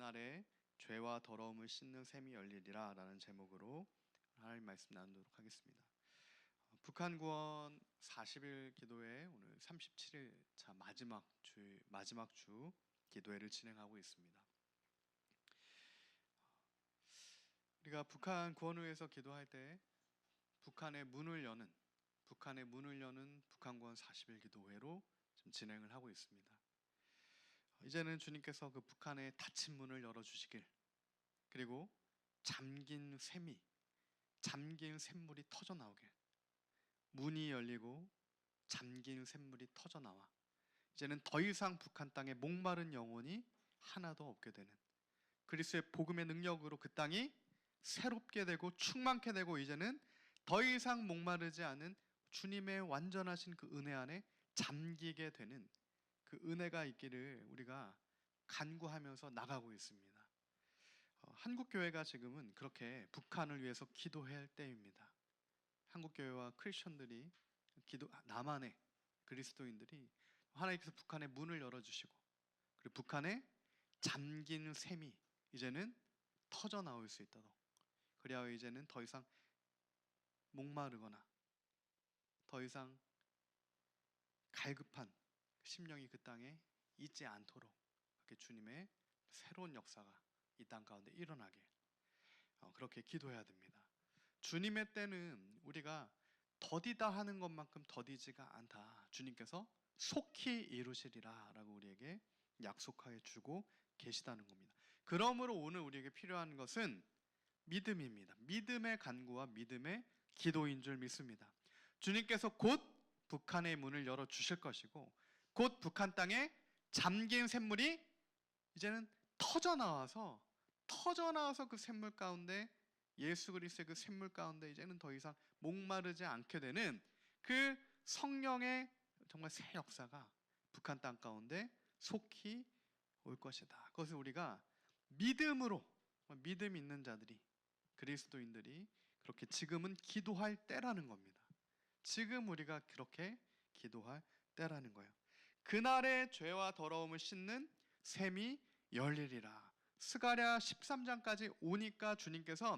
그날에 죄와 더러움을 씻는 샘이 열리리라 라는 제목으로 하나님 말씀 나누도록 하겠습니다. 북한 구원 40일 기도회 오늘 37일차 마지막 주 기도회를 진행하고 있습니다. 우리가 북한 구원을 위해서 기도할 때 북한의 문을 여는 북한 구원 40일 기도회로 지금 진행을 하고 있습니다. 이제는 주님께서 그 북한의 닫힌 문을 열어주시길, 그리고 잠긴 샘물이 터져나오길, 문이 열리고 잠긴 샘물이 터져나와 이제는 더 이상 북한 땅에 목마른 영혼이 하나도 없게 되는, 그리스도의 복음의 능력으로 그 땅이 새롭게 되고 충만케 되고 이제는 더 이상 목마르지 않은 주님의 완전하신 그 은혜 안에 잠기게 되는 그 은혜가 있기를 우리가 간구하면서 나가고 있습니다. 한국교회가 지금은 그렇게 북한을 위해서 기도해야 할 때입니다. 한국교회와 크리스천들이 남한의 그리스도인들이 하나님께서 북한의 문을 열어주시고, 그리고 북한에 잠긴 샘이 이제는 터져 나올 수 있도록, 그리하여 이제는 더 이상 목마르거나 더 이상 갈급한 심령이 그 땅에 있지 않도록 그렇게 주님의 새로운 역사가 이 땅 가운데 일어나게 그렇게 기도해야 됩니다. 주님의 때는 우리가 더디다 하는 것만큼 더디지가 않다. 주님께서 속히 이루시리라 라고 우리에게 약속하여 주고 계시다는 겁니다. 그러므로 오늘 우리에게 필요한 것은 믿음입니다. 믿음의 간구와 믿음의 기도인 줄 믿습니다. 주님께서 곧 북한의 문을 열어주실 것이고, 곧 북한 땅에 잠긴 샘물이 이제는 터져나와서 그 샘물 가운데, 예수 그리스도의 그 샘물 가운데 이제는 더 이상 목마르지 않게 되는 그 성령의 정말 새 역사가 북한 땅 가운데 속히 올 것이다. 그것을 우리가 믿음으로, 믿음 있는 자들이, 그리스도인들이 그렇게 지금은 기도할 때라는 겁니다. 지금 우리가 그렇게 기도할 때라는 거예요. 그날의 죄와 더러움을 씻는 샘이 열리리라. 스가랴 13장까지 오니까 주님께서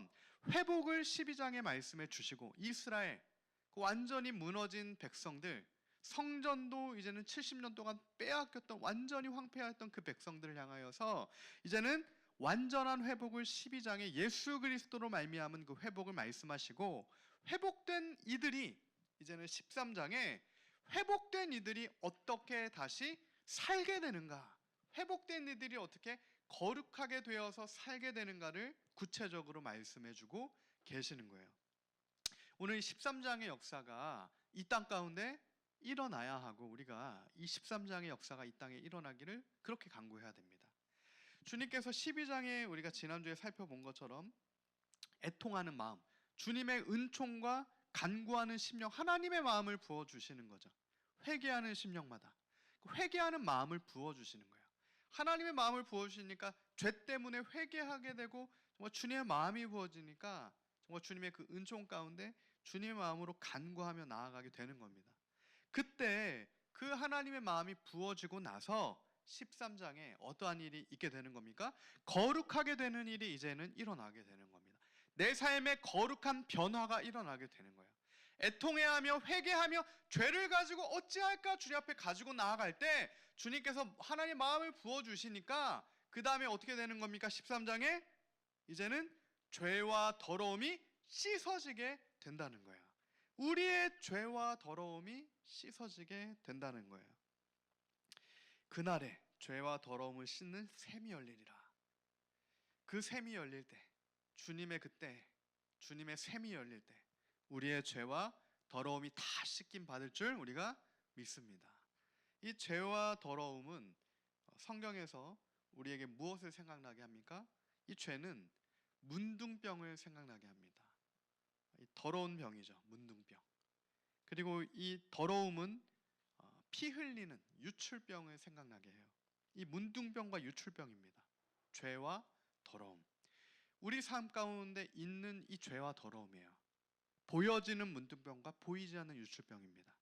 회복을 12장에 말씀해 주시고, 이스라엘 그 완전히 무너진 백성들, 성전도 이제는 70년 동안 빼앗겼던, 완전히 황폐했던 그 백성들을 향하여서 이제는 완전한 회복을 12장에 예수 그리스도로 말미암은 그 회복을 말씀하시고, 회복된 이들이 이제는 13장에 회복된 이들이 어떻게 다시 살게 되는가, 회복된 이들이 어떻게 거룩하게 되어서 살게 되는가를 구체적으로 말씀해주고 계시는 거예요. 오늘 13장의 역사가 이 땅 가운데 일어나야 하고, 우리가 이 13장의 역사가 이 땅에 일어나기를 그렇게 간구해야 됩니다. 주님께서 12장에 우리가 지난주에 살펴본 것처럼 애통하는 마음, 주님의 은총과 간구하는 심령, 하나님의 마음을 부어주시는 거죠. 회개하는 심령마다 그 회개하는 마음을 부어주시는 거예요. 하나님의 마음을 부어주시니까 죄 때문에 회개하게 되고, 정말 주님의 마음이 부어지니까 정말 주님의 그 은총 가운데 주님의 마음으로 간구하며 나아가게 되는 겁니다. 그때 그 하나님의 마음이 부어지고 나서 13장에 어떠한 일이 있게 되는 겁니까? 거룩하게 되는 일이 이제는 일어나게 되는 겁니다. 내 삶에 거룩한 변화가 일어나게 되는 거예요. 애통해하며 회개하며 죄를 가지고 어찌할까 주님 앞에 가지고 나아갈 때 주님께서 하나님의 마음을 부어주시니까 그 다음에 어떻게 되는 겁니까? 13장에 이제는 죄와 더러움이 씻어지게 된다는 거예요. 우리의 죄와 더러움이 씻어지게 된다는 거예요. 그날에 죄와 더러움을 씻는 샘이 열리리라. 그 샘이 열릴 때, 주님의 샘이 열릴 때 우리의 죄와 더러움이 다 씻김 받을 줄 우리가 믿습니다. 이 죄와 더러움은 성경에서 우리에게 무엇을 생각나게 합니까? 이 죄는 문둥병을 생각나게 합니다. 이 더러운 병이죠, 문둥병. 그리고 이 더러움은 피 흘리는 유출병을 생각나게 해요. 이 문둥병과 유출병입니다. 죄와 더러움. 우리 삶 가운데 있는 이 죄와 더러움이에요. 보여지는 문둥병과 보이지 않는 유출병입니다.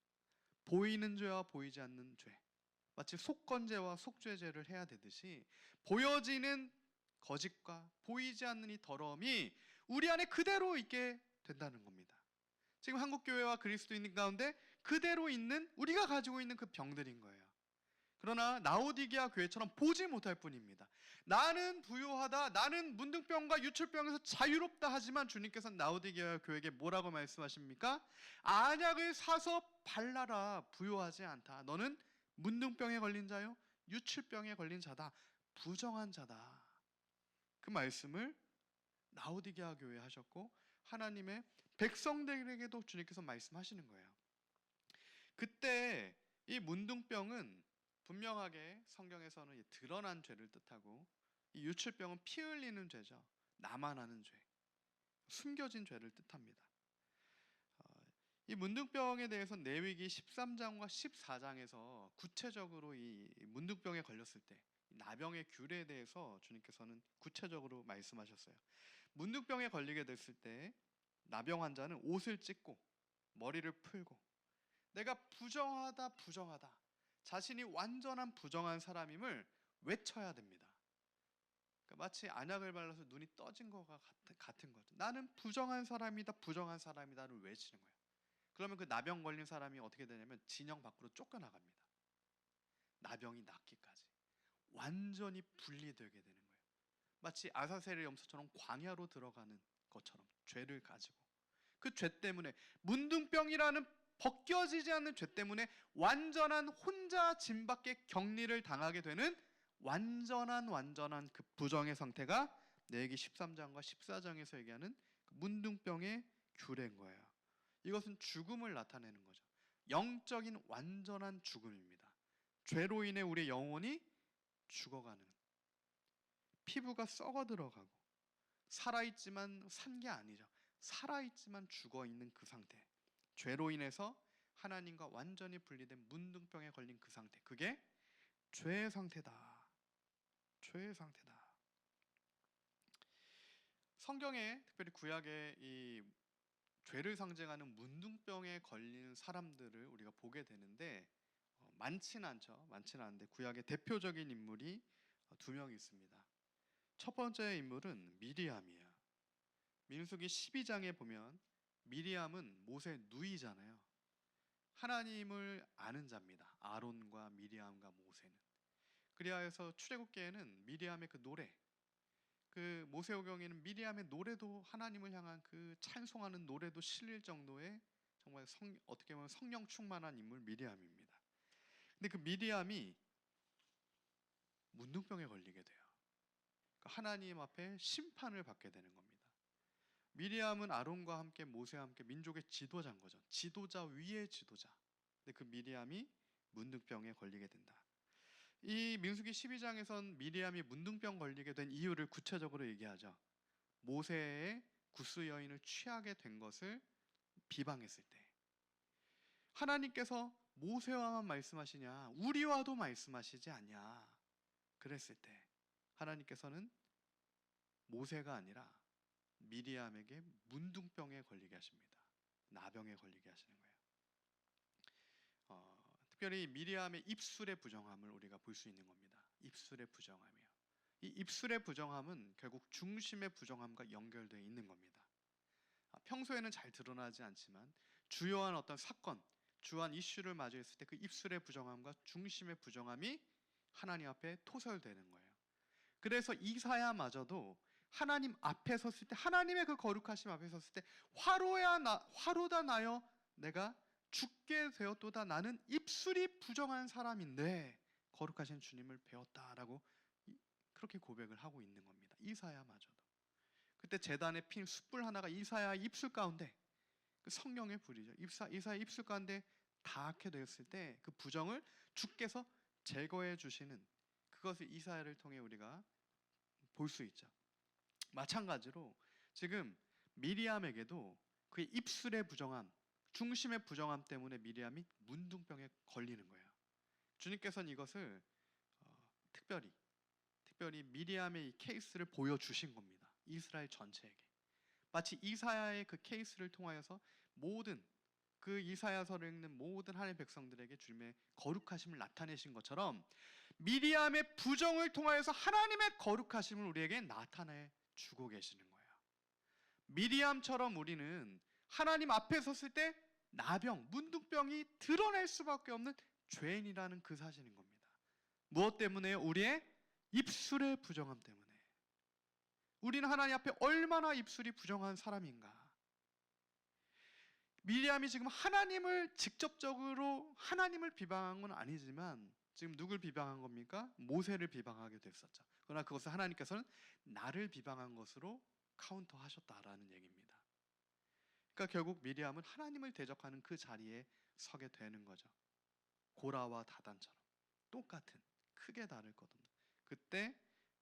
보이는 죄와 보이지 않는 죄, 마치 속건죄와 속죄죄를 해야 되듯이 보여지는 거짓과 보이지 않는 이 더러움이 우리 안에 그대로 있게 된다는 겁니다. 지금 한국교회와 그리스도인 가운데 그대로 있는 우리가 가지고 있는 그 병들인 거예요. 그러나 라오디게아 교회처럼 보지 못할 뿐입니다. 나는 부유하다, 나는 문둥병과 유출병에서 자유롭다 하지만 주님께서는 라오디게아 교회에게 뭐라고 말씀하십니까? 안약을 사서 발라라, 부유하지 않다. 너는 문둥병에 걸린 자요, 유출병에 걸린 자다, 부정한 자다. 그 말씀을 라오디게아 교회에 하셨고 하나님의 백성들에게도 주님께서 말씀하시는 거예요. 그때 이 문둥병은 분명하게 성경에서는 드러난 죄를 뜻하고, 이 유출병은 피 흘리는 죄죠. 나만 아는 죄, 숨겨진 죄를 뜻합니다. 이 문둥병에 대해서 레위기 13장과 14장에서 구체적으로 이 문둥병에 걸렸을 때 나병의 귤에 대해서 주님께서는 구체적으로 말씀하셨어요. 문둥병에 걸리게 됐을 때 나병 환자는 옷을 찢고 머리를 풀고 내가 부정하다, 부정하다, 자신이 완전한 부정한 사람임을 외쳐야 됩니다. 그러니까 마치 안약을 발라서 눈이 떠진 것과 같은 거죠. 나는 부정한 사람이다, 부정한 사람이다를 외치는 거예요. 그러면 그 나병 걸린 사람이 어떻게 되냐면 진영 밖으로 쫓겨나갑니다. 나병이 낫기까지 완전히 분리되게 되는 거예요. 마치 아사셀의 염소처럼 광야로 들어가는 것처럼 죄를 가지고 그 죄 때문에, 문둥병이라는 벗겨지지 않는 죄 때문에 완전한 혼자 짐밖에 격리를 당하게 되는 완전한 그 부정의 상태가 레위기 13장과 14장에서 얘기하는 그 문둥병의 귤인 거예요. 이것은 죽음을 나타내는 거죠. 영적인 완전한 죽음입니다. 죄로 인해 우리의 영혼이 죽어가는, 피부가 썩어 들어가고 살아있지만 산 게 아니죠. 살아있지만 죽어있는 그 상태, 죄로 인해서 하나님과 완전히 분리된 문둥병에 걸린 그 상태, 그게 죄의 상태다. 죄의 상태다. 성경에, 특별히 구약에 이 죄를 상징하는 문둥병에 걸린 사람들을 우리가 보게 되는데 많지는 않죠. 많지는 않은데 구약의 대표적인 인물이 두 명 있습니다. 첫 번째 인물은 미리암이에요. 민수기 12장에 보면 미리암은 모세의 누이잖아요. 하나님을 아는 자입니다. 아론과 미리암과 모세는. 그리하여서 출애굽기에는 미리암의 그 노래, 그 모세오경에는 미리암의 노래도, 하나님을 향한 그 찬송하는 노래도 실릴 정도의 정말 어떻게 보면 성령 충만한 인물 미리암입니다. 근데 그 미리암이 문둥병에 걸리게 돼요. 그러니까 하나님 앞에 심판을 받게 되는 겁니다. 미리암은 아론과 함께 모세와 함께 민족의 지도자인 거죠. 지도자 위의 지도자. 근데 그 미리암이 문둥병에 걸리게 된다. 이 민수기 12장에선 미리암이 문둥병 걸리게 된 이유를 구체적으로 얘기하죠. 모세의 구스 여인을 취하게 된 것을 비방했을 때, 하나님께서 모세와만 말씀하시냐, 우리와도 말씀하시지 않냐 그랬을 때 하나님께서는 모세가 아니라 미리암에게 문둥병에 걸리게 하십니다. 나병에 걸리게 하시는 거예요. 특별히 미리암의 입술의 부정함을 우리가 볼 수 있는 겁니다. 입술의 부정함이요. 이 입술의 부정함은 결국 중심의 부정함과 연결되어 있는 겁니다. 평소에는 잘 드러나지 않지만 주요한 어떤 사건, 주요한 이슈를 마주했을 때 그 입술의 부정함과 중심의 부정함이 하나님 앞에 토설되는 거예요. 그래서 이사야마저도 하나님 앞에 섰을 때, 하나님의 그 거룩하심 앞에 섰을 때 화로다 나여 내가 죽게 되었도다, 나는 입술이 부정한 사람인데 거룩하신 주님을 배웠다라고 그렇게 고백을 하고 있는 겁니다. 이사야마저도. 그때 제단에 핀 숯불 하나가 이사야의 입술 가운데, 그 성령의 불이죠, 이사야의 입술 가운데 닿게 되었을 때 그 부정을 주께서 제거해 주시는, 그것을 이사야를 통해 우리가 볼 수 있죠. 마찬가지로 지금 미리암에게도 그의 입술의 부정함, 중심의 부정함 때문에 미리암이 문둥병에 걸리는 거예요. 주님께서는 이것을 특별히 미리암의 이 케이스를 보여주신 겁니다. 이스라엘 전체에게. 마치 이사야의 그 케이스를 통하여서 모든 그 이사야서를 읽는 모든 하나님의 백성들에게 주님의 거룩하심을 나타내신 것처럼 미리암의 부정을 통하여서 하나님의 거룩하심을 우리에게 나타내 주고 계시는 거예요. 미리암처럼 우리는 하나님 앞에 섰을 때 나병, 문둥병이 드러날 수밖에 없는 죄인이라는 그 사실인 겁니다. 무엇 때문에요? 우리의 입술의 부정함 때문에. 우리는 하나님 앞에 얼마나 입술이 부정한 사람인가. 미리암이 지금 하나님을 직접적으로 하나님을 비방한 건 아니지만 지금 누굴 비방한 겁니까? 모세를 비방하게 됐었죠. 그러나 그것을 하나님께서는 나를 비방한 것으로 카운터하셨다라는 얘기입니다. 그러니까 결국 미리암은 하나님을 대적하는 그 자리에 서게 되는 거죠. 고라와 다단처럼 똑같은, 크게 다를 것 없는. 그때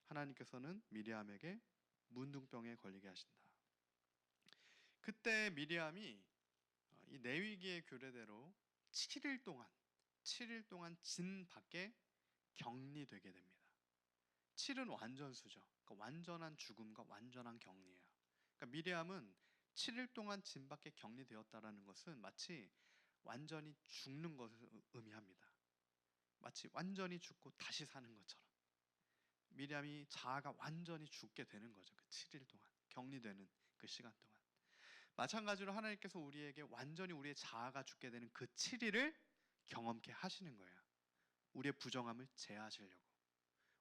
하나님께서는 미리암에게 문둥병에 걸리게 하신다. 그때 미리암이 이 레위기의 규례대로 7일 동안 진 밖에 격리되게 됩니다. 7은 완전수죠. 그러니까 완전한 죽음과 완전한 격리예요. 그러니까 미리암은 7일 동안 진 밖에 격리되었다라는 것은 마치 완전히 죽는 것을 의미합니다. 마치 완전히 죽고 다시 사는 것처럼 미리암이 자아가 완전히 죽게 되는 거죠. 그 7일 동안 격리되는 그 시간 동안. 마찬가지로 하나님께서 우리에게 완전히 우리의 자아가 죽게 되는 그 7일을 경험케 하시는 거예요. 우리의 부정함을 제하시려고,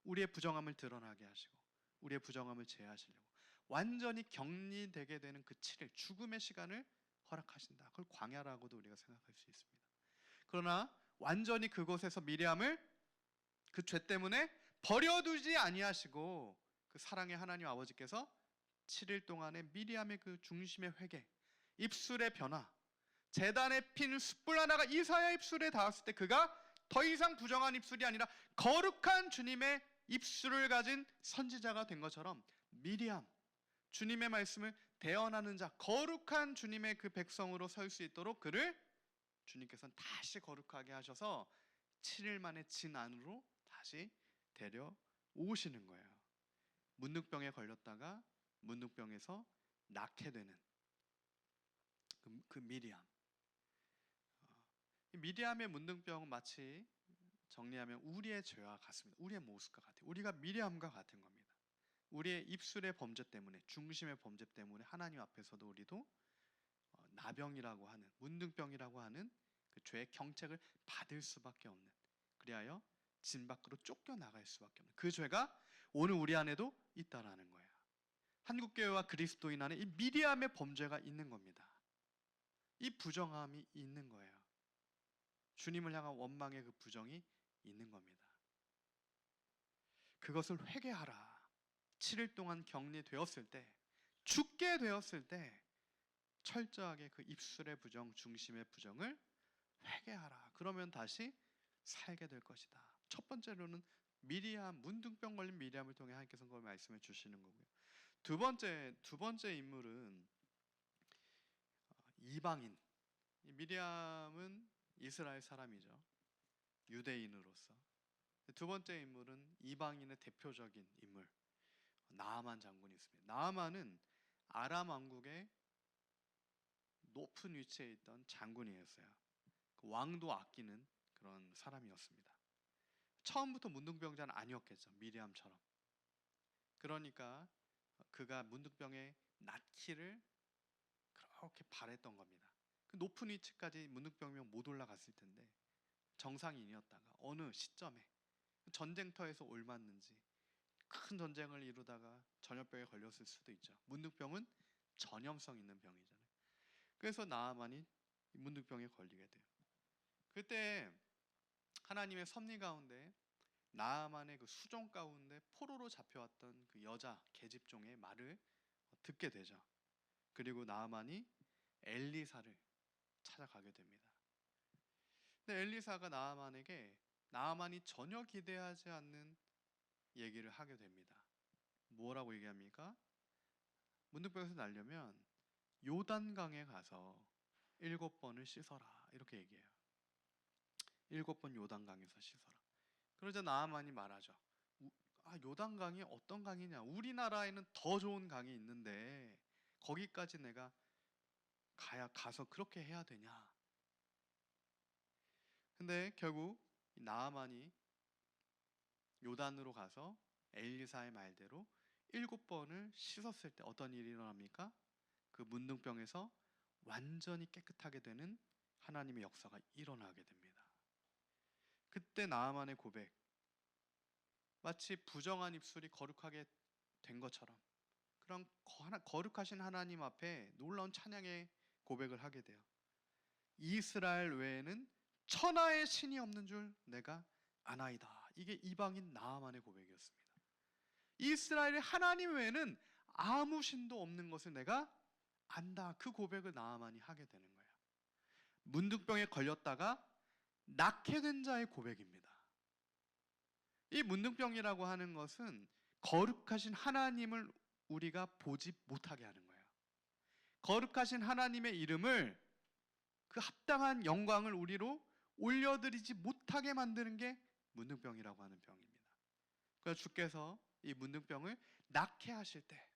우리의 부정함을 드러나게 하시고, 우리의 부정함을 제하시려고 완전히 격리되게 되는 그 7일, 죽음의 시간을 허락하신다. 그걸 광야라고도 우리가 생각할 수 있습니다. 그러나 완전히 그곳에서 미리암을 그 죄 때문에 버려두지 아니하시고 그 사랑의 하나님 아버지께서 7일 동안의 미리암의 그 중심의 회개, 입술의 변화, 제단에 핀 숯불 하나가 이사야 입술에 닿았을 때 그가 더 이상 부정한 입술이 아니라 거룩한 주님의 입술을 가진 선지자가 된 것처럼 미리암, 주님의 말씀을 대언하는 자, 거룩한 주님의 그 백성으로 설 수 있도록 그를 주님께서는 다시 거룩하게 하셔서 7일 만에 진 안으로 다시 데려오시는 거예요. 문둥병에 걸렸다가 문둥병에서 낫게 되는 그 미리암. 미리암의 문둥병은 마치 정리하면 우리의 죄와 같습니다. 우리의 모습과 같아요. 우리가 미리암과 같은 겁니다. 우리의 입술의 범죄 때문에, 중심의 범죄 때문에 하나님 앞에서도 우리도 나병이라고 하는, 문둥병이라고 하는 그 죄의 경책을 받을 수밖에 없는, 그리하여 진 밖으로 쫓겨나갈 수밖에 없는 그 죄가 오늘 우리 안에도 있다라는 거예요. 한국교회와 그리스도인 안에 이 미리암의 범죄가 있는 겁니다. 이 부정함이 있는 거예요. 주님을 향한 원망의 그 부정이 있는 겁니다. 그것을 회개하라. 7일 동안 격리되었을 때, 죽게 되었을 때 철저하게 그 입술의 부정, 중심의 부정을 회개하라. 그러면 다시 살게 될 것이다. 첫 번째로는 미리암, 문둥병 걸린 미리암을 통해 하나님께서 그걸 말씀해 주시는 거고요. 두 번째 인물은 이방인. 미리암은 이스라엘 사람이죠. 유대인으로서. 두 번째 인물은 이방인의 대표적인 인물, 나아만 장군이 있습니다. 나아만은 아람 왕국의 높은 위치에 있던 장군이었어요. 그 왕도 아끼는 그런 사람이었습니다. 처음부터 문둥병자는 아니었겠죠. 미리암처럼. 그러니까 그가 문둥병에 낫기를 그렇게 바랬던 겁니다. 그 높은 위치까지 문둥병이면 못 올라갔을 텐데 정상인이었다가 어느 시점에 전쟁터에서 옮았는지 큰 전쟁을 이루다가 전염병에 걸렸을 수도 있죠. 문둥병은 전염성 있는 병이잖아요. 그래서 나아만이 문둥병에 걸리게 돼요. 그때 하나님의 섭리 가운데 나아만의 그 수종 가운데 포로로 잡혀왔던 그 여자 계집종의 말을 듣게 되죠. 그리고 나아만이 엘리사를 찾아가게 됩니다. 근데 엘리사가 나아만에게 나아만이 전혀 기대하지 않는 얘기를 하게 됩니다. 뭐라고 얘기합니까? 문둥병에서 나려면 요단강에 가서 7번을 씻어라 이렇게 얘기해요. 7번 요단강에서 씻어라. 그러자 나아만이 말하죠. 요단강이 어떤 강이냐? 우리나라에는 더 좋은 강이 있는데 거기까지 내가 가서 그렇게 해야 되냐? 근데 결국 나아만이 요단으로 가서 엘리사의 말대로 7번을 씻었을 때 어떤 일이 일어납니까? 그 문둥병에서 완전히 깨끗하게 되는 하나님의 역사가 일어나게 됩니다. 그때 나아만의 고백, 마치 부정한 입술이 거룩하게 된 것처럼 그런 거룩하신 하나님 앞에 놀라운 찬양의 고백을 하게 돼요. 이스라엘 외에는 천하의 신이 없는 줄 내가 아나이다. 이게 이방인 나아만의 고백이었습니다. 이스라엘의 하나님 외에는 아무 신도 없는 것을 내가 안다. 그 고백을 나아만이 하게 되는 거예요. 문둥병에 걸렸다가 낫게 된 자의 고백입니다. 이 문둥병이라고 하는 것은 거룩하신 하나님을 우리가 보지 못하게 하는 거예요. 거룩하신 하나님의 이름을, 그 합당한 영광을 우리로 올려드리지 못하게 만드는 게 문둥병이라고 하는 병입니다. 그래서 주께서 이 문둥병을 낫게 하실 때,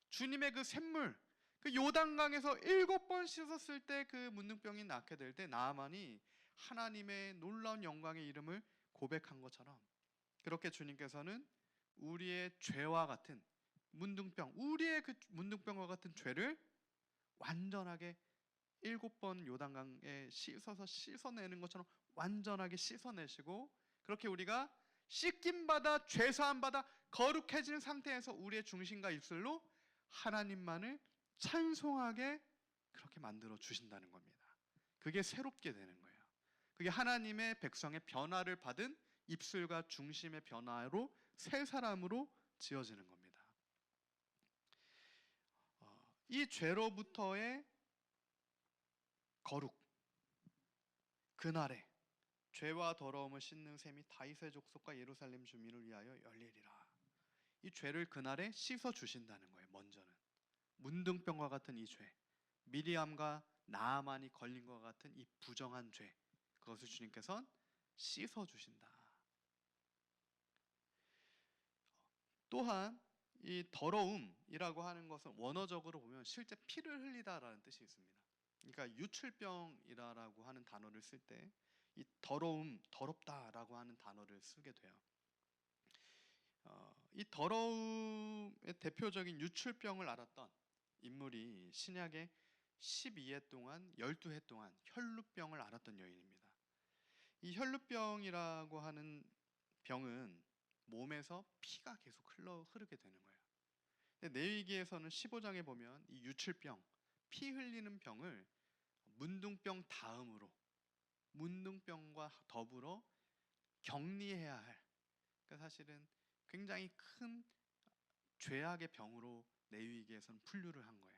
주님의 그 샘물, 그 요단강에서 7번 씻었을 때 그 문둥병이 낫게 될 때 나아만이 하나님의 놀라운 영광의 이름을 고백한 것처럼, 그렇게 주님께서는 우리의 죄와 같은 문둥병, 우리의 그 문둥병과 같은 죄를 완전하게 7번 요단강에 씻어내는 것처럼 완전하게 씻어내시고, 그렇게 우리가 씻김받아 죄사함받아 거룩해지는 상태에서 우리의 중심과 입술로 하나님만을 찬송하게 그렇게 만들어 주신다는 겁니다. 그게 새롭게 되는 거예요. 그게 하나님의 백성의 변화를 받은 입술과 중심의 변화로 새 사람으로 지어지는 겁니다. 이 죄로부터의 거룩, 그날에 죄와 더러움을 씻는 셈이 다윗의 족속과 예루살렘 주민을 위하여 열리리라. 이 죄를 그날에 씻어 주신다는 거예요. 먼저는 문둥병과 같은 이 죄, 미리암과 나아만이 걸린 것 같은 이 부정한 죄, 그것을 주님께서는 씻어 주신다. 또한 이 더러움이라고 하는 것은 원어적으로 보면 실제 피를 흘리다라는 뜻이 있습니다. 그러니까 유출병이라고 하는 단어를 쓸 때 이 더러움, 더럽다라고 하는 단어를 쓰게 돼요. 이 더러움의 대표적인 유출병을 앓았던 인물이 신약의 12회 동안 12회 동안 혈루병을 앓았던 여인입니다. 이 혈루병이라고 하는 병은 몸에서 피가 계속 흐르게 되는 거예요. 근데 레위기에서는 15장에 보면 이 유출병, 피 흘리는 병을 문둥병 다음으로, 문둥병과 더불어 격리해야 할, 그러니까 사실은 굉장히 큰 죄악의 병으로 레위기에서는 분류를 한 거예요.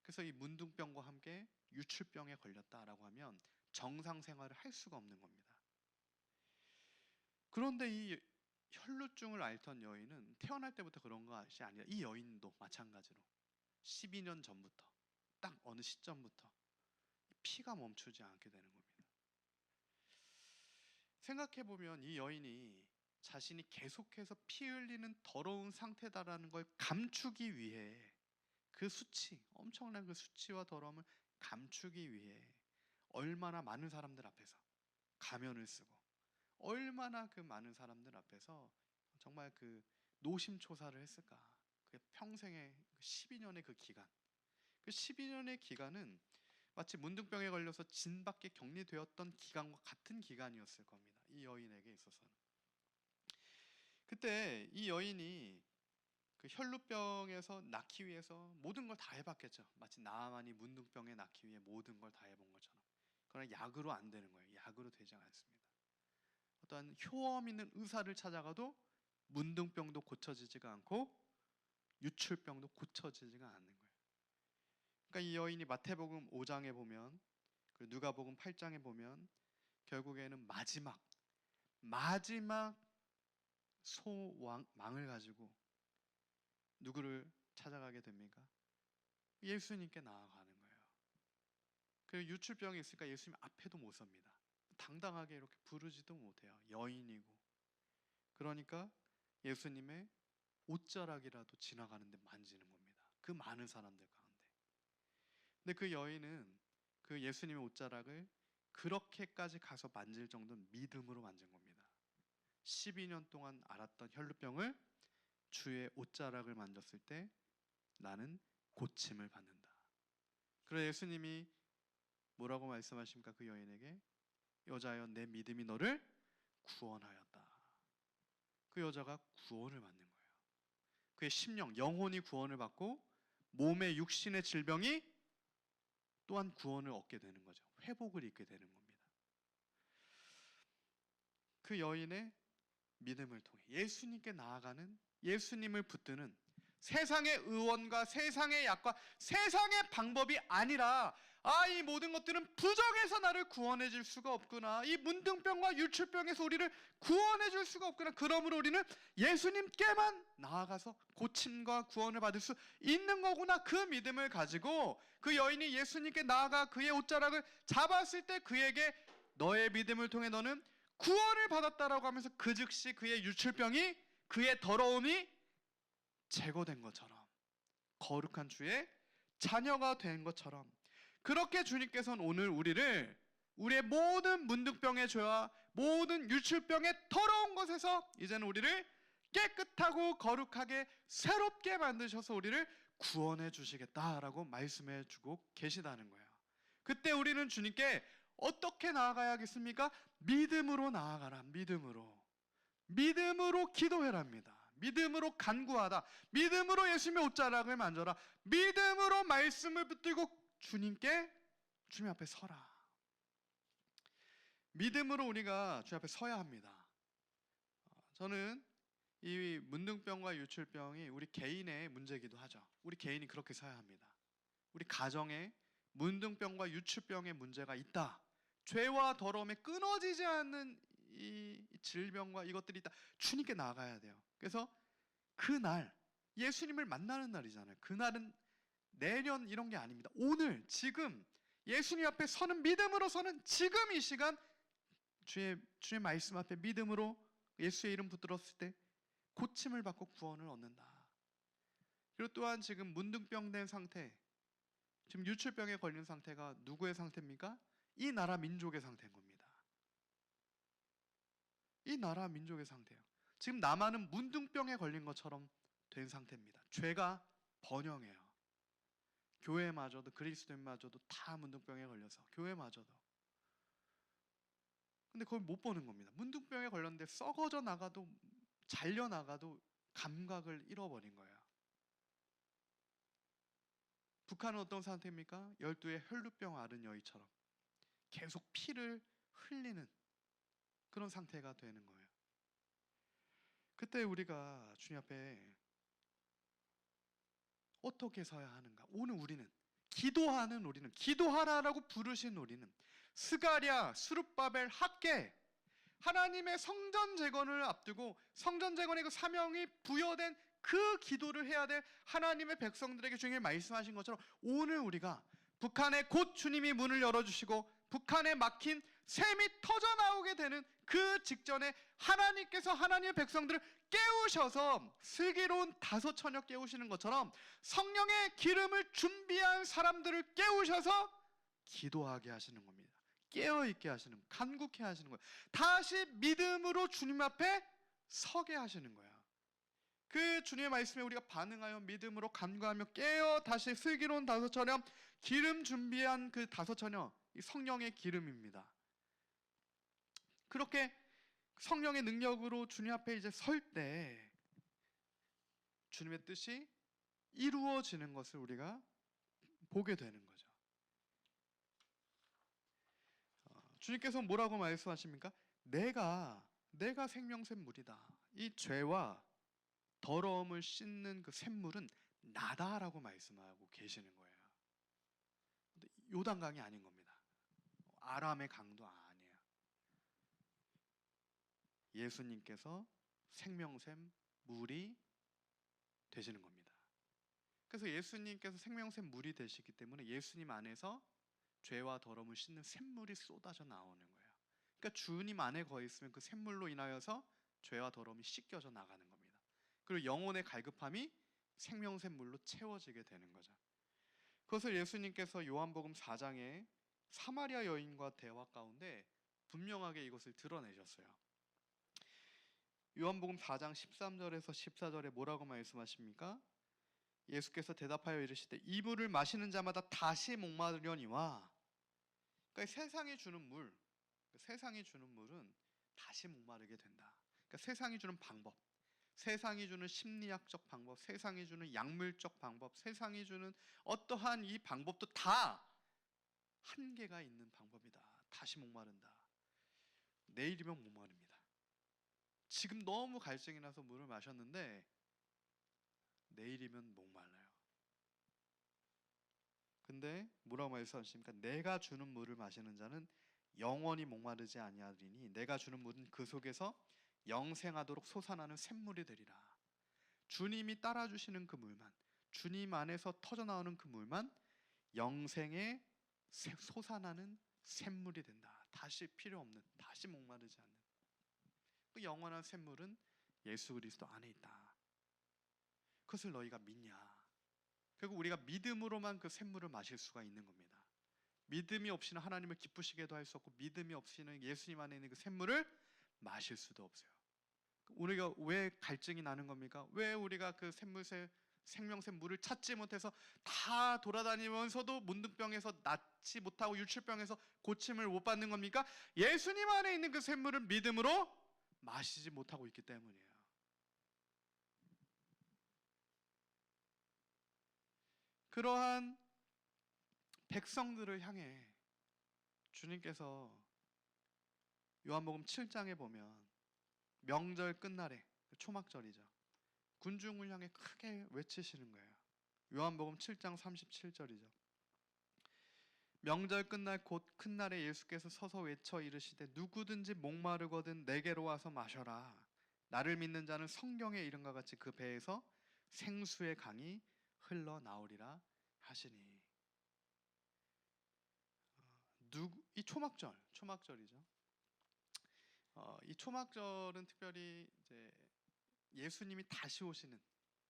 그래서 이 문둥병과 함께 유출병에 걸렸다라고 하면 정상 생활을 할 수가 없는 겁니다. 그런데 이 혈루증을 앓던 여인은 태어날 때부터 그런 것이 아니라, 이 여인도 마찬가지로 12년 전부터 딱 어느 시점부터 피가 멈추지 않게 되는 겁니다. 생각해보면 이 여인이 자신이 계속해서 피 흘리는 더러운 상태다라는 걸 감추기 위해, 그 수치, 엄청난 그 수치와 더러움을 감추기 위해 얼마나 많은 사람들 앞에서 가면을 쓰고, 얼마나 그 많은 사람들 앞에서 정말 그 노심초사를 했을까. 그 평생의 12년의 그 기간, 그 12년의 기간은 마치 문둥병에 걸려서 진밖에 격리되었던 기간과 같은 기간이었을 겁니다. 이 여인에게 있어서는. 그때 이 여인이 그 혈루병에서 낫기 위해서 모든 걸 다 해봤겠죠. 마치 나아만이 문둥병에 낫기 위해 모든 걸 다 해본 것처럼. 그러나 약으로 안 되는 거예요. 약으로 되지 않습니다. 어떠한 효험 있는 의사를 찾아가도 문둥병도 고쳐지지가 않고 유출병도 고쳐지지가 않는 거예요. 그러니까 이 여인이 마태복음 5장에 보면, 그리고 누가복음 8장에 보면 결국에는 마지막 소망을 가지고 누구를 찾아가게 됩니까? 예수님께 나아가는 거예요. 그리고 유출병이 있으니까 예수님 앞에도 못 섭니다. 당당하게 이렇게 부르지도 못해요. 여인이고. 그러니까 예수님의 옷자락이라도 지나가는데 만지는 겁니다. 그 많은 사람들 가운데. 근데 그 여인은 그 예수님의 옷자락을 그렇게까지 가서 만질 정도는 믿음으로 만진 겁니다. 12년 동안 앓았던 혈루병을 주의 옷자락을 만졌을 때 나는 고침을 받는다. 그래서 예수님이 뭐라고 말씀하십니까? 그 여인에게 여자여 내 믿음이 너를 구원하였다. 그 여자가 구원을 받는 거예요. 그의 심령, 영혼이 구원을 받고 몸의 육신의 질병이 또한 구원을 얻게 되는 거죠. 회복을 입게 되는 겁니다. 그 여인의 믿음을 통해 예수님께 나아가는, 예수님을 붙드는 세상의 의원과 세상의 약과 세상의 방법이 아니라 이 모든 것들은 부정해서 나를 구원해 줄 수가 없구나. 이 문둥병과 유출병에서 우리를 구원해 줄 수가 없구나. 그러므로 우리는 예수님께만 나아가서 고침과 구원을 받을 수 있는 거구나. 그 믿음을 가지고 그 여인이 예수님께 나아가 그의 옷자락을 잡았을 때 그에게 너의 믿음을 통해 너는 구원을 받았다라고 하면서 그 즉시 그의 유출병이, 그의 더러움이 제거된 것처럼, 거룩한 주의 자녀가 된 것처럼, 그렇게 주님께서는 오늘 우리의 모든 문둥병의 죄와 모든 유출병의 더러운 것에서 이제는 우리를 깨끗하고 거룩하게 새롭게 만드셔서 우리를 구원해 주시겠다라고 말씀해 주고 계시다는 거예요. 그때 우리는 주님께 어떻게 나아가야겠습니까? 믿음으로 나아가라. 믿음으로 기도해랍니다. 믿음으로 간구하다. 믿음으로 예수님의 옷자락을 만져라. 믿음으로 말씀을 붙들고 주님 앞에 서라. 믿음으로 우리가 주님 앞에 서야 합니다. 저는 이 문둥병과 유출병이 우리 개인의 문제이기도 하죠. 우리 개인이 그렇게 서야 합니다. 우리 가정에 문둥병과 유출병의 문제가 있다. 죄와 더러움에 끊어지지 않는 이 질병과 이것들이 있다. 주님께 나아가야 돼요. 그래서 그날 예수님을 만나는 날이잖아요. 그날은 내년 이런 게 아닙니다. 오늘 지금 예수님 앞에 서는, 믿음으로 서는 지금 이 시간 주의 말씀 앞에 믿음으로 예수의 이름 붙들었을 때 고침을 받고 구원을 얻는다. 그리고 또한 지금 문둥병 된 상태, 지금 유출병에 걸린 상태가 누구의 상태입니까? 이 나라 민족의 상태인 겁니다. 이 나라 민족의 상태예요. 지금 남한은 문둥병에 걸린 것처럼 된 상태입니다. 죄가 번영해요. 교회마저도, 그리스도인마저도 다 문둥병에 걸려서, 교회마저도. 근데 그걸 못 보는 겁니다. 문둥병에 걸렸는데 썩어져 나가도, 잘려 나가도 감각을 잃어버린 거예요. 북한은 어떤 상태입니까? 12의 혈루병 앓은 여인처럼 계속 피를 흘리는 그런 상태가 되는 거예요. 그때 우리가 주님 앞에 어떻게 서야 하는가? 오늘 우리는 기도하라라고 부르신 우리는 스가랴, 스룹바벨, 학개, 하나님의 성전 재건을 앞두고 성전 재건의 그 사명이 부여된 그 기도를 해야 될 하나님의 백성들에게 주님이 말씀하신 것처럼 오늘 우리가 북한에 곧 주님이 문을 열어주시고 북한에 막힌 샘이 터져 나오게 되는 그 직전에 하나님께서 하나님의 백성들을 깨우셔서 슬기로운 다섯 처녀 깨우시는 것처럼 성령의 기름을 준비한 사람들을 깨우셔서 기도하게 하시는 겁니다. 깨어있게 하시는, 간구케 하시는 거예요. 다시 믿음으로 주님 앞에 서게 하시는 거예요. 그 주님의 말씀에 우리가 반응하여 믿음으로 간구하며 깨어 다시 슬기로운 다섯 처녀, 기름 준비한 그 다섯 처녀, 이 성령의 기름입니다. 그렇게 성령의 능력으로 주님 앞에 이제 설 때 주님의 뜻이 이루어지는 것을 우리가 보게 되는 거죠. 주님께서 뭐라고 말씀하십니까? 내가 생명샘 물이다. 이 죄와 더러움을 씻는 그 샘물은 나다라고 말씀하고 계시는 거예요. 요단강이 아닌 겁니다. 아람의 강도 아니에요. 예수님께서 생명샘 물이 되시는 겁니다. 그래서 예수님께서 생명샘 물이 되시기 때문에 예수님 안에서 죄와 더러움을 씻는 샘물이 쏟아져 나오는 거예요. 그러니까 주님 안에 거해 있으면 그 샘물로 인하여서 죄와 더러움이 씻겨져 나가는 겁니다. 그리고 영혼의 갈급함이 생명샘 물로 채워지게 되는 거죠. 그것을 예수님께서 요한복음 4장에 사마리아 여인과 대화 가운데 분명하게 이것을 드러내셨어요. 요한복음 4장 13절에서 14절에 뭐라고 말씀하십니까? 예수께서 대답하여 이르시되 이 물을 마시는 자마다 다시 목마르려니와, 그러니까 세상이 주는 물, 세상이 주는 물은 다시 목마르게 된다. 그러니까 세상이 주는 방법, 세상이 주는 심리학적 방법, 세상이 주는 약물적 방법, 세상이 주는 어떠한 이 방법도 다 한계가 있는 방법이다. 다시 목마른다. 내일이면 목마릅니다. 지금 너무 갈증이 나서 물을 마셨는데 내일이면 목말라요. 근데 뭐라고 말씀하십니까? 내가 주는 물을 마시는 자는 영원히 목마르지 아니하리니 내가 주는 물은 그 속에서 영생하도록 솟아나는 샘물이 되리라. 주님이 따라주시는 그 물만, 주님 안에서 터져나오는 그 물만 영생의 솟아나는 샘물이 된다. 다시 필요 없는, 다시 목마르지 않는 그 영원한 샘물은 예수 그리스도 안에 있다. 그것을 너희가 믿냐? 결국 우리가 믿음으로만 그 샘물을 마실 수가 있는 겁니다. 믿음이 없이는 하나님을 기쁘시게도 할 수 없고, 믿음이 없이는 예수님 안에 있는 그 샘물을 마실 수도 없어요. 우리가 왜 갈증이 나는 겁니까? 왜 우리가 그 샘물새, 생명샘 물을 찾지 못해서 다 돌아다니면서도 문둥병에서 낫지 못하고 유출병에서 고침을 못 받는 겁니까? 예수님 안에 있는 그 샘물을 믿음으로 마시지 못하고 있기 때문이에요. 그러한 백성들을 향해 주님께서 요한복음 7장에 보면 명절 끝날에, 초막절이죠, 군중을 향해 크게 외치시는 거예요. 요한복음 7장 37절이죠. 명절 끝날 곧 큰 날에 예수께서 서서 외쳐 이르시되 누구든지 목마르거든 내게로 와서 마셔라. 나를 믿는 자는 성경에 이른과 같이 그 배에서 생수의 강이 흘러나오리라 하시니. 이 초막절이죠. 이 초막절은 특별히 이제 예수님이 다시 오시는,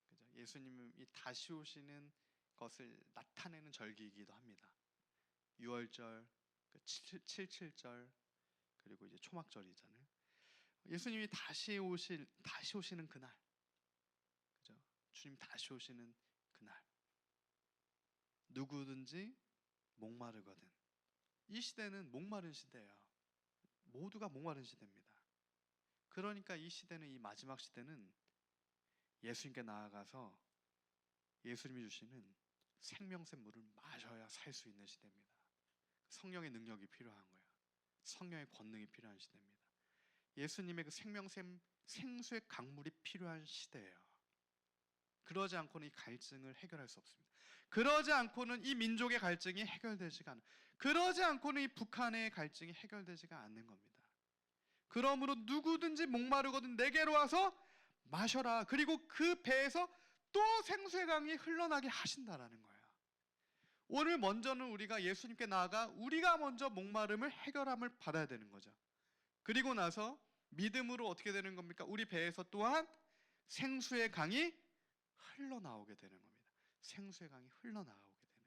그죠? 예수님이 다시 오시는 것을 나타내는 절기이기도 합니다. 6월절, 7.7절, 그리고 이제 초막절이잖아요. 예수님이 다시 오시는 그날, 그죠? 주님 다시 오시는 그날, 누구든지 목마르거든. 이 시대는 목마른 시대예요. 모두가 목마른 시대입니다. 그러니까 이 시대는, 이 마지막 시대는 예수님께 나아가서 예수님이 주시는 생명샘 물을 마셔야 살 수 있는 시대입니다. 성령의 능력이 필요한 거예요. 성령의 권능이 필요한 시대입니다. 예수님의 그 생명샘, 생수의 강물이 필요한 시대예요. 그러지 않고는 이 갈증을 해결할 수 없습니다. 그러지 않고는 이 민족의 갈증이 해결되지가 않아요. 그러지 않고는 이 북한의 갈증이 해결되지가 않는 겁니다. 그러므로 누구든지 목마르거든 내게로 와서 마셔라. 그리고 그 배에서 또 생수의 강이 흘러나게 하신다라는 거예요. 오늘 먼저는 우리가 예수님께 나아가 우리가 먼저 목마름을 해결함을 받아야 되는 거죠. 그리고 나서 믿음으로 어떻게 되는 겁니까? 우리 배에서 또한 생수의 강이 흘러나오게 되는 겁니다. 생수의 강이 흘러나오게 되는 거예요.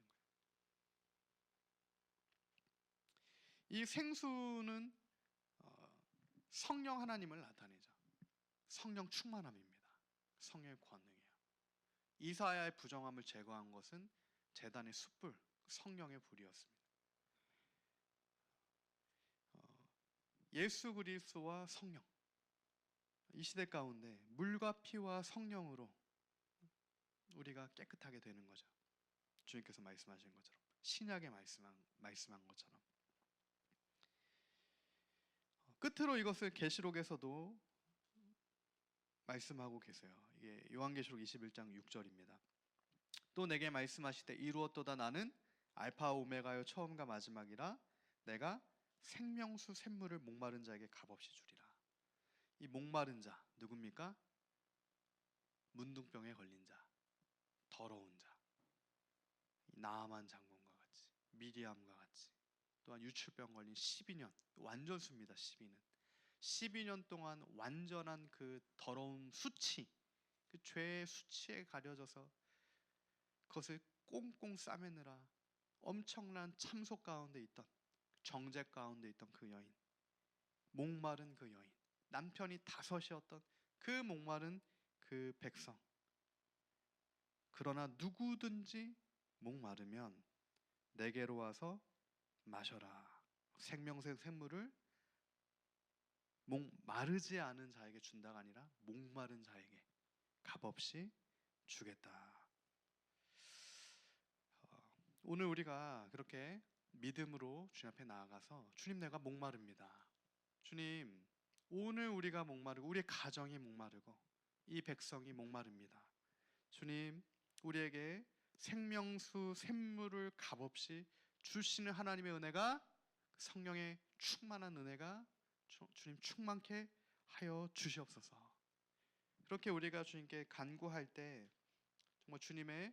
이 생수는 성령 하나님을 나타내죠. 성령 충만함입니다. 성령의 권능이에요. 이사야의 부정함을 제거한 것은 제단의 숯불, 성령의 불이었습니다. 예수 그리스도와 성령, 이 시대 가운데 물과 피와 성령으로 우리가 깨끗하게 되는 거죠. 주님께서 말씀하신 것처럼, 신약에 말씀한 것처럼. 끝으로 이것을 계시록에서도 말씀하고 계세요. 이게 요한계시록 21장 6절입니다. 또 내게 말씀하시되 이루었도다. 나는 알파 오메가요 처음과 마지막이라. 내가 생명수 샘물을 목마른 자에게 값없이 주리라. 이 목마른 자 누굽니까? 문둥병에 걸린 자, 더러운 자, 나아만 장군과 같이, 미리암과 같이, 또한 유출병 걸린 12년, 완전수입니다. 12년 12년 동안 완전한 그 더러운 수치, 그 죄의 수치에 가려져서 그것을 꽁꽁 싸매느라 엄청난 참속 가운데 있던, 정죄 가운데 있던 그 여인, 목마른 그 여인, 남편이 5이었던 그 목마른 그 백성. 그러나 누구든지 목마르면 내게로 와서 마셔라. 생명색 샘물을 목마르지 않은 자에게 준다가 아니라 목마른 자에게 값없이 주겠다. 오늘 우리가 그렇게 믿음으로 주님 앞에 나아가서 주님, 내가 목마릅니다. 주님, 오늘 우리가 목마르고 우리의 가정이 목마르고 이 백성이 목마릅니다. 주님, 우리에게 생명수 샘물을 값없이 주시는 하나님의 은혜가, 성령의 충만한 은혜가 주님 충만케 하여 주시옵소서. 그렇게 우리가 주님께 간구할 때 정말 주님의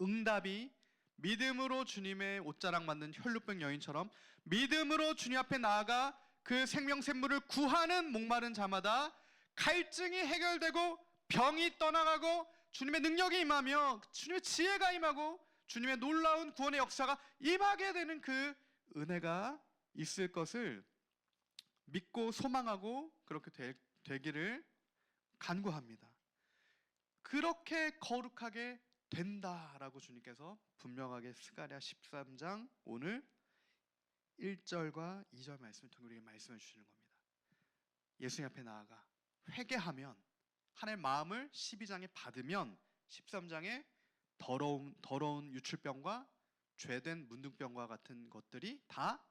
응답이 믿음으로 주님의 옷자락 만든 혈루병 여인처럼 믿음으로 주님 앞에 나아가 그 생명 샘물을 구하는 목마른 자마다 갈증이 해결되고 병이 떠나가고 주님의 능력이 임하며 주님의 지혜가 임하고 주님의 놀라운 구원의 역사가 임하게 되는 그 은혜가 있을 것을 믿고 소망하고 그렇게 되기를 간구합니다. 그렇게 거룩하게 된다라고 주님께서 분명하게 스가랴 13장 오늘 1절과 2절 말씀을 통해 우리에게 말씀해 주시는 겁니다. 예수님 앞에 나아가 회개하면, 하나님의 마음을 12장에 받으면 13장에 더러운 유출병과 죄된 문둥병과 같은 것들이 다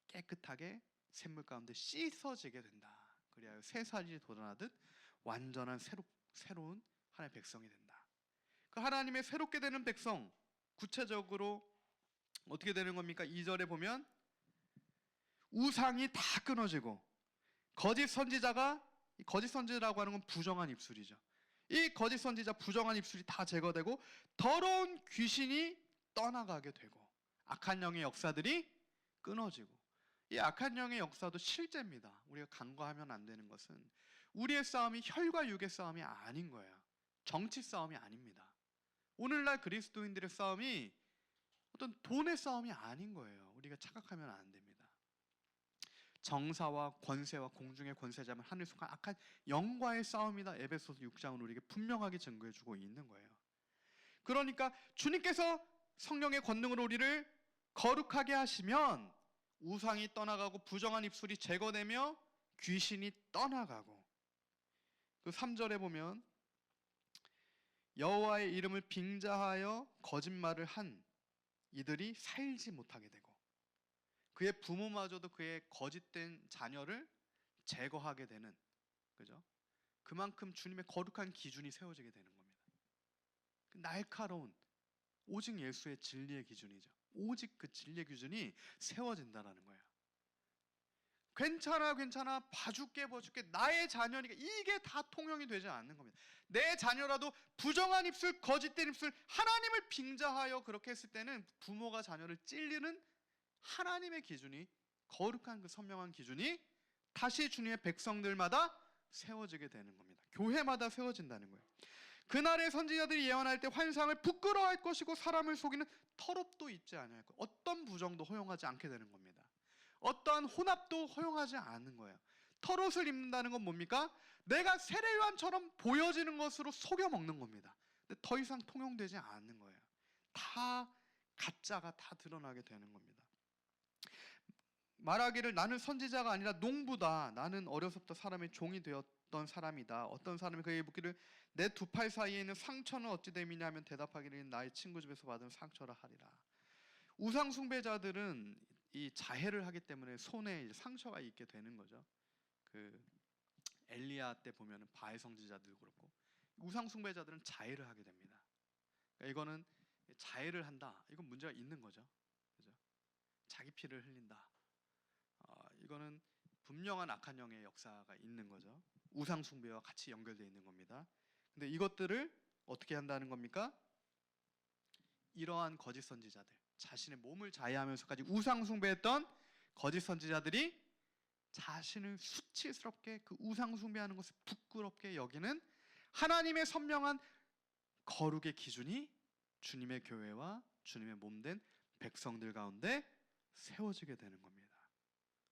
깨끗하게 샘물 가운데 씻어지게 된다. 그리하여 새살이 돋아나듯 완전한 새로운 하나님의 백성이 된다. 그 하나님의 새롭게 되는 백성, 구체적으로 어떻게 되는 겁니까? 2절에 보면 우상이 다 끊어지고 거짓 선지자라고 하는 건 부정한 입술이죠. 이 거짓 선지자, 부정한 입술이 다 제거되고 더러운 귀신이 떠나가게 되고 악한 영의 역사들이 끊어지고, 이 악한 영의 역사도 실제입니다. 우리가 간과하면 안 되는 것은 우리의 싸움이 혈과 육의 싸움이 아닌 거예요. 정치 싸움이 아닙니다. 오늘날 그리스도인들의 싸움이 어떤 돈의 싸움이 아닌 거예요. 우리가 착각하면 안 됩니다. 정사와 권세와 공중의 권세자면 하늘 속한 악한 영과의 싸움이다. 에베소서 6장은 우리에게 분명하게 증거해주고 있는 거예요. 그러니까 주님께서 성령의 권능으로 우리를 거룩하게 하시면 우상이 떠나가고 부정한 입술이 제거되며 귀신이 떠나가고, 그 3절에 보면 여호와의 이름을 빙자하여 거짓말을 한 이들이 살지 못하게 되고 그의 부모마저도 그의 거짓된 자녀를 제거하게 되는, 그죠? 그만큼 주님의 거룩한 기준이 세워지게 되는 겁니다. 날카로운 오직 예수의 진리의 기준이죠. 오직 그 진리의 기준이 세워진다라는 거예요. 괜찮아 봐줄게 나의 자녀니까, 이게 다 통용이 되지 않는 겁니다. 내 자녀라도 부정한 입술, 거짓된 입술, 하나님을 빙자하여 그렇게 했을 때는 부모가 자녀를 찔리는 하나님의 기준이, 거룩한 그 선명한 기준이 다시 주님의 백성들마다 세워지게 되는 겁니다. 교회마다 세워진다는 거예요. 그날의 선지자들이 예언할 때 환상을 부끄러워할 것이고 사람을 속이는 터롭도 있지 않을 거예요. 어떤 부정도 허용하지 않게 되는 겁니다. 어떠한 혼합도 허용하지 않는 거예요. 털옷을 입는다는 건 뭡니까? 내가 세례요한처럼 보여지는 것으로 속여 먹는 겁니다. 근데 더 이상 통용되지 않는 거예요. 다 가짜가 다 드러나게 되는 겁니다. 말하기를 나는 선지자가 아니라 농부다. 나는 어려서부터 사람의 종이 되었던 사람이다. 어떤 사람이 그에게 묻기를 내 두 팔 사이에 있는 상처는 어찌 됨이냐 하면 대답하기를 나의 친구 집에서 받은 상처라 하리라. 우상 숭배자들은 이 자해를 하기 때문에 손에 상처가 있게 되는 거죠. 그 엘리야 때 보면은 바알 선지자들도 그렇고 우상 숭배자들은 자해를 하게 됩니다. 그러니까 이거는 자해를 한다. 이건 문제가 있는 거죠. 그죠? 자기 피를 흘린다. 이거는 분명한 악한 영의 역사가 있는 거죠. 우상 숭배와 같이 연결되어 있는 겁니다. 근데 이것들을 어떻게 한다는 겁니까? 이러한 거짓 선지자들, 자신의 몸을 자해하면서까지 우상 숭배했던 거짓 선지자들이 자신을 수치스럽게 그 우상 숭배하는 것을 부끄럽게 여기는 하나님의 선명한 거룩의 기준이 주님의 교회와 주님의 몸된 백성들 가운데 세워지게 되는 겁니다.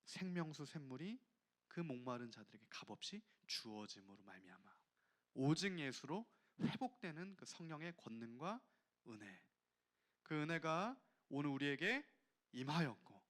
생명수 샘물이 그 그 목마른 자들에게 값없이 주어짐으로 말미암아 오직 예수로 회복되는 그 성령의 권능과 은혜, 그 은혜가 오늘 우리에게 임하였고,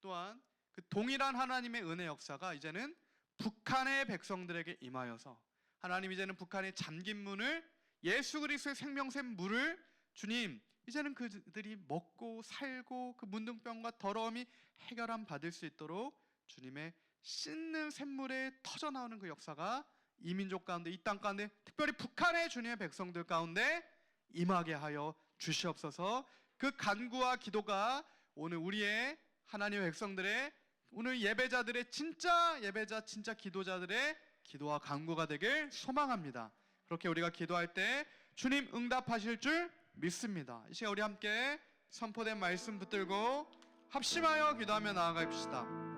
또한 그 동일한 하나님의 은혜 역사가 이제는 북한의 백성들에게 임하여서 하나님 이제는 북한의 잠긴 문을, 예수 그리스도의 생명샘 물을 주님 이제는 그들이 먹고 살고 그 문둥병과 더러움이 해결함 받을 수 있도록 주님의 씻는 샘물에 터져나오는 그 역사가 이 민족 가운데, 이 땅 가운데, 특별히 북한의 주님의 백성들 가운데 임하게 하여 주시옵소서. 그 간구와 기도가 오늘 우리의 하나님의 백성들의, 오늘 예배자들의 진짜 예배자, 진짜 기도자들의 기도와 간구가 되길 소망합니다. 그렇게 우리가 기도할 때 주님 응답하실 줄 믿습니다. 이 시간 우리 함께 선포된 말씀 붙들고 합심하여 기도하며 나아갑시다.